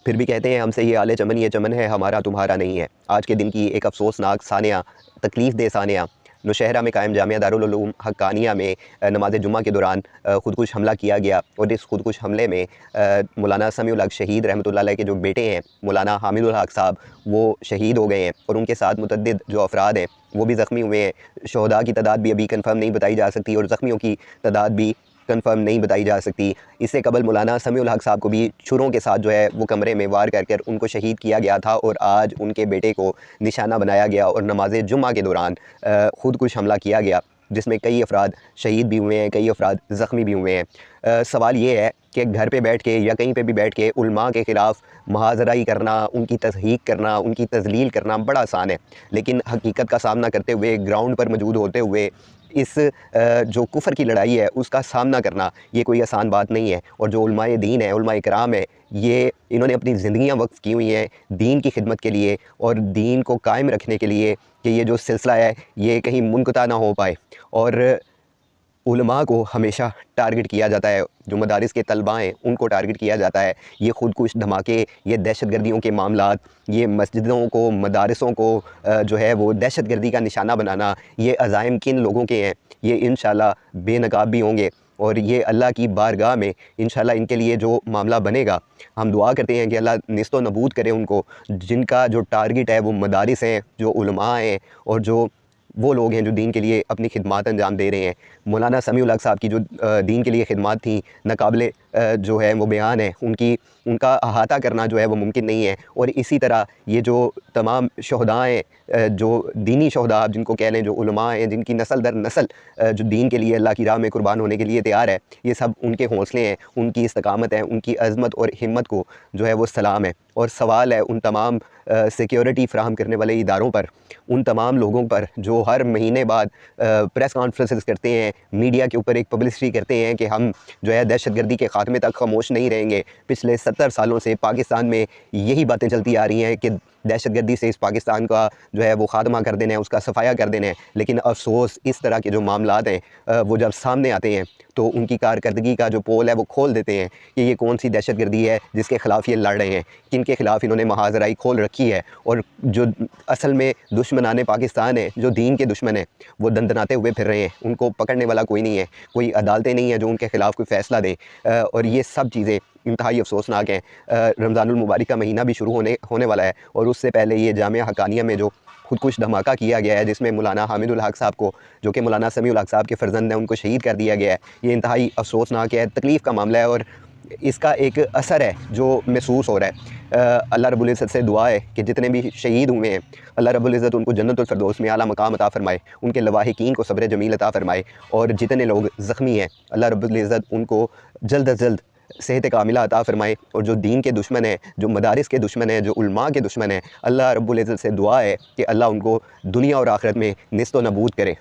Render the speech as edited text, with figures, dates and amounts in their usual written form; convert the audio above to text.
फिर भी कहते हैं हमसे ये आले चमन ये चमन है हमारा तुम्हारा नहीं है। आज के दिन की एक अफसोसनाक सानिया, तकलीफ़ दे सानिया, नौशहरा में कायम जामिया दारुल उलूम हक्कानिया में नमाज जुम्मा के दौरान ख़ुदकुश हमला किया गया और इस ख़ुदकुश हमले में मौलाना समीउल हक शहीद रहमतुल्लाह अलैह के जो बेटे हैं मौलाना हामिदुल हक साहब वो शहीद हो गए हैं और उनके साथ मुतअद्दिद जो अफराद हैं वो भी ज़ख्मी हुए हैं। शहदा की तादाद भी अभी कन्फर्म नहीं बताई जा सकती और ज़ख्मियों की तादाद भी कन्फर्म नहीं बताई जा सकती। इससे कबल मौलाना समीउल हक साहब को भी छुरों के साथ जो है वो कमरे में वार कर उनको शहीद किया गया था और आज उनके बेटे को निशाना बनाया गया और नमाज जुम्मा के दौरान ख़ुदकुश हमला किया गया, जिसमें कई अफराद शहीद भी हुए हैं, कई अफराद ज़ख्मी भी हुए हैं। सवाल ये है कि घर पे बैठ के या कहीं पे भी बैठ के उलमा के ख़िलाफ़ मुहाज़राई करना, उनकी तज़हीक करना, उनकी तज़लील करना बड़ा आसान है, लेकिन हकीकत का सामना करते हुए, ग्राउंड पर मौजूद होते हुए इस जो कुफ़र की लड़ाई है उसका सामना करना ये कोई आसान बात नहीं है। और जो उलमाए दीन है, उलमाए किराम है, ये इन्होंने अपनी ज़िंदगियाँ वक्फ़ की हुई हैं दीन की खिदमत के लिए और दीन को कायम रखने के लिए कि ये जो सिलसिला है ये कहीं मुनक़ता ना हो पाए। और उलमा को हमेशा टारगेट किया जाता है, जो मदारिस के तलबा हैं उनको टारगेट किया जाता है। ये ख़ुदकुश धमाके, ये दहशतगर्दियों के मामलात, ये मस्जिदों को, मदारिसों को जो है वो दहशतगर्दी का निशाना बनाना, ये अज़ाइम किन लोगों के हैं, ये इंशाअल्लाह बेनकाब भी होंगे और ये अल्लाह की बारगाह में इंशाअल्लाह इनके लिए जो मामला बनेगा, हम दुआ करते हैं कि अल्लाह निस्तो नबूद करे उनको, जिनका जो टारगेट है वो मदारिस हैं, जो उलमा हैं और जो वो लोग हैं जो दीन के लिए अपनी खिदमत अंजाम दे रहे हैं। मौलाना समीउल हक साहब की जो दीन के लिए खिदमत थी नाकाबिले जो है वो बयान है, उनका अहाता करना जो है वो मुमकिन नहीं है। और इसी तरह ये जो तमाम शहदा हैं, जो दीनी शहदा आप जिनको कह लें, जो उलमा हैं जिनकी नस्ल दर नस्ल जो दीन के लिए अल्लाह की राह में कुर्बान होने के लिए तैयार है, ये सब उनके हौसले हैं, उनकी इस्तकामत है, उनकी अज़मत और हिम्मत को जो है वो सलाम है। और सवाल है उन तमाम सिक्योरिटी फ़राहम करने वाले इदारों पर, उन तमाम लोगों पर जो हर महीने बाद प्रेस कॉन्फ्रेंसेस करते हैं, मीडिया के ऊपर एक पब्लिसिटी करते हैं कि हम जो है दहशतगर्दी के ख़ात्मे तक खामोश नहीं रहेंगे। पिछले 70 सालों से पाकिस्तान में यही बातें चलती आ रही हैं कि दहशतगर्दी से इस पाकिस्तान का जो है वो ख़ात्मा कर देना है, उसका सफाया कर देना है। लेकिन अफसोस इस तरह के जो मामलात हैं वो जब सामने आते हैं तो उनकी कारकर्दगी का जो पोल है वो खोल देते हैं कि ये कौन सी दहशतगर्दी है जिसके ख़िलाफ़ ये लड़ रहे हैं, किन के ख़िलाफ़ इन्होंने मुहाज़राई खोल रखी है। और जो असल में दुश्मनाने पाकिस्तान है, जो दीन के दुश्मन हैं, वो दंदनाते हुए फिर रहे हैं, उनको पकड़ने वाला कोई नहीं है, कोई अदालतें नहीं हैं जो उनके ख़िलाफ़ कोई फ़ैसला दें। और ये सब चीज़ें इंतहाई अफसोसनाक हैं। रमज़ानुल मुबारक का महीना भी शुरू होने वाला है और उससे पहले ये जामिया हक्कानिया में जो ख़ुदकुश धमाका किया गया है, जिसमें मौलाना हामिदुल हक साहब को, जो कि मौलाना समीउल हक साहब के फ़र्जंद हैं, उनको शहीद कर दिया गया है। ये इंतहाई अफसोसनाक है, तकलीफ़ का मामला है और इसका एक असर है जो महसूस हो रहा है। अल्लाह रब्बुल इज़्ज़त से दुआ है कि जितने भी शहीद हुए हैं अल्लाह रब्बुल इज़्ज़त उनको जन्नतुल फ़िरदौस में आला मकाम अता फ़रमाए, उनके लवाहिकीन को सब्र जमील अता फ़रमाए। और जितने लोग ज़ख्मी हैं अल्लाह रब्बुल इज़्ज़त उनको जल्द अज़ जल्द सेहत कामिला अता फ़रमाए। और जो दीन के दुश्मन हैं, जो मदारिस के दुश्मन हैं, जो उलमा के दुश्मन हैं, अल्लाह रब्बुल इज़्ज़त से दुआ है कि अल्लाह उनको दुनिया और आखिरत में निस्तो नबूद करे।